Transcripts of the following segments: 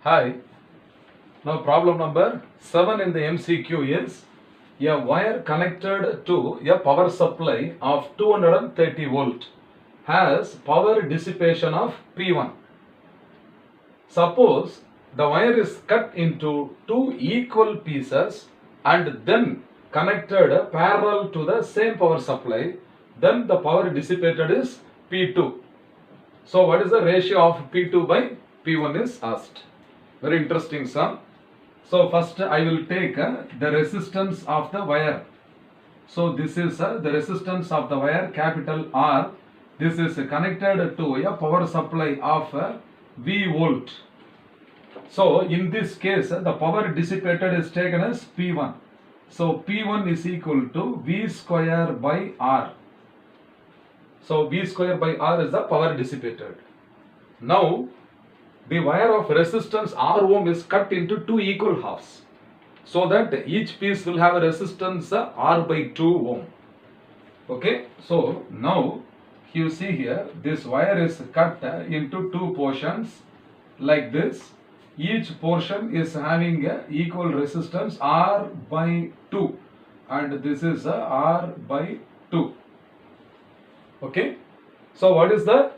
Hi. Now problem number 7 in the MCQ is a wire connected to a power supply of 230 volt has power dissipation of P1. Suppose the wire is cut into two equal pieces and then connected parallel to the same power supply, then the power dissipated is P2. So what is the ratio of P2 by P1 is asked. Very interesting sum. So first I will take the resistance of the wire. So this is the resistance of the wire, capital R. This is connected to a power supply of V volt. So in this case the power dissipated is taken as P1. So P1 is equal to V square by R. So V square by R is the power dissipated. Now the wire of resistance R ohm is cut into two equal halves, so that each piece will have a resistance R by 2 ohm. Okay, so now you see here this wire is cut into two portions like this. Each portion is having a equal resistance R by 2 and this is R by 2. Okay, so what is the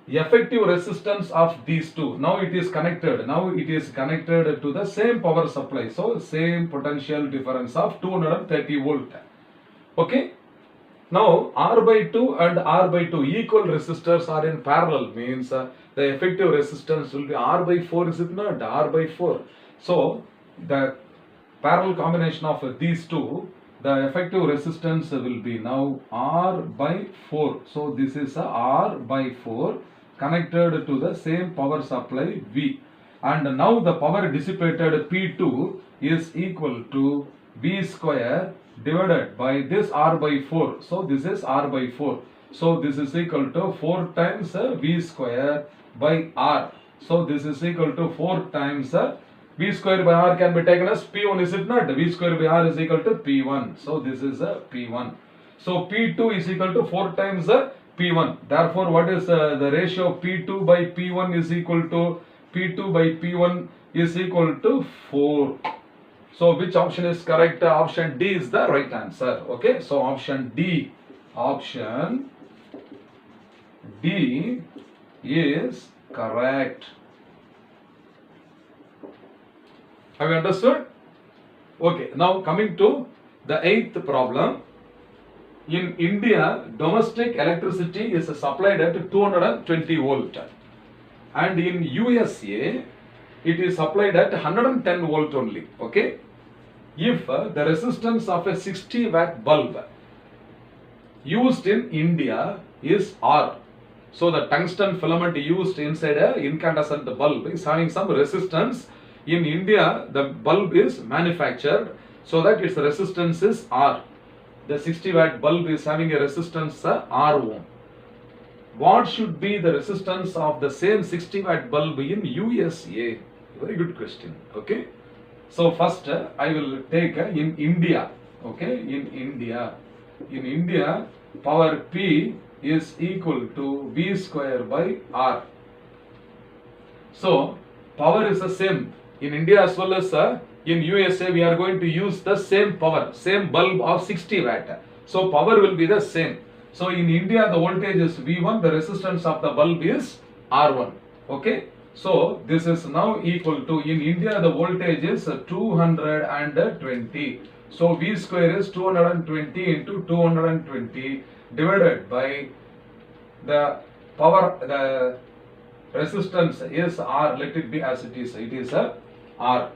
effective resistance of these two? Now it is connected. Now it is connected to the same power supply. So same potential difference of 230 volt. Okay. Now R by 2 and R by 2 equal resistors are in parallel, means the effective resistance will be R by 4, is it not? R by 4. So the parallel combination of these two, the effective resistance will be now R by 4. So this is R by 4 connected to the same power supply V. And now the power dissipated P2 is equal to V square divided by this R by 4. So this is R by 4. So this is equal to 4 times V square by R. So this is equal to 4 times V square by R can be taken as P1, is it not? V square by R is equal to P1. So this is P1. So P2 is equal to 4 times P1. Therefore, what is the ratio of P2 by P1 is equal to P2 by P1 is equal to 4. So which option is correct? Option D is the right answer. Okay. So option D is correct. Have you understood? Okay, now coming to the 8th problem. In India, domestic electricity is supplied at 220 volt. And in USA, it is supplied at 110 volt only. Okay. If the resistance of a 60 watt bulb used in India is R. So the tungsten filament used inside a incandescent bulb is having some resistance. In India, the bulb is manufactured so that its resistance is R. The 60 watt bulb is having a resistance R ohm. What should be the resistance of the same 60 watt bulb in USA? Very good question. Okay. So first I will take in India. Okay. In India, power P is equal to V square by R. So power is the same. In India as well as in USA, we are going to use the same power, same bulb of 60 watt. So power will be the same. So in India, the voltage is V1, the resistance of the bulb is R1. Okay. So this is now equal to, in India, the voltage is 220. So V square is 220 into 220 divided by the power, the resistance is R. Let it be as it is. It is R.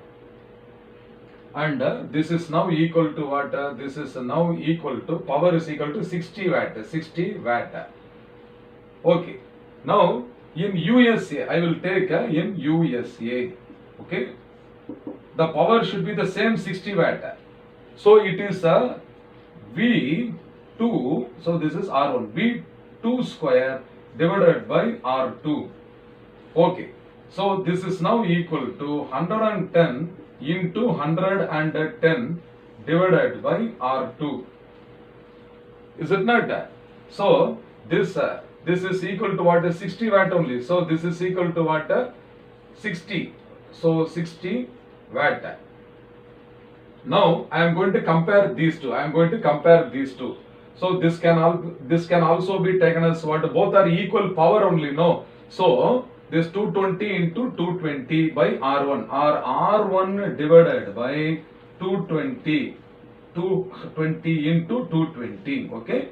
And this is now equal to what? This is now equal to, power is equal to 60 watt. 60 watt. Okay. Now in USA, I will take in USA. Okay. The power should be the same 60 watt. So it is V2. So this is R1. V2 square divided by R2. Okay. So this is now equal to 110 into 110 divided by R2. Is it not? So this is equal to what? 60 watt only. So this is equal to what? 60. So 60 watt. Now I am going to compare these two. So this can also be taken as what? Both are equal power only. No. So this 220 into 220 by R1 or R1 divided by 220. 220 into 220. Okay.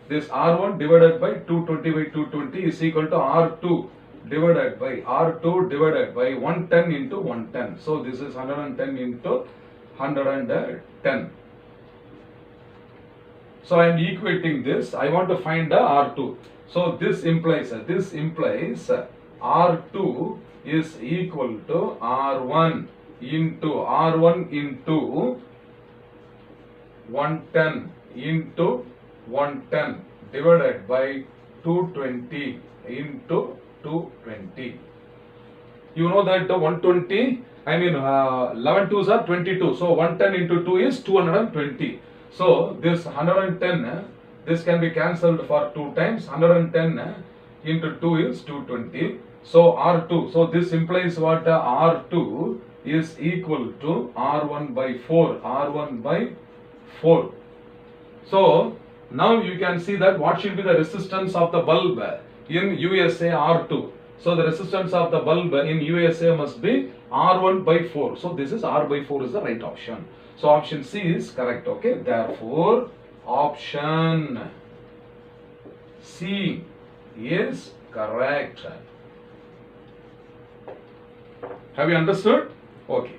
This R1 divided by 220 by 220 is equal to R2 divided by 110 into 110. So this is 110 into 110. So I am equating this. I want to find the R2. So this implies R2 is equal to R1 into 110 into 110 divided by 220 into 220. You know that the 120, 11 twos are 22. So 110 into 2 is 220. So this 110, this can be cancelled for 2 times. 110 into 2 is 220. So R2, so this implies what? R2 is equal to R1 by 4. R1 by 4. So now you can see that what should be the resistance of the bulb in USA R2. So the resistance of the bulb in USA must be R1 by 4. So this is R by 4 is the right option. So option C is correct. Okay. Therefore option C is correct. Have you understood? Okay.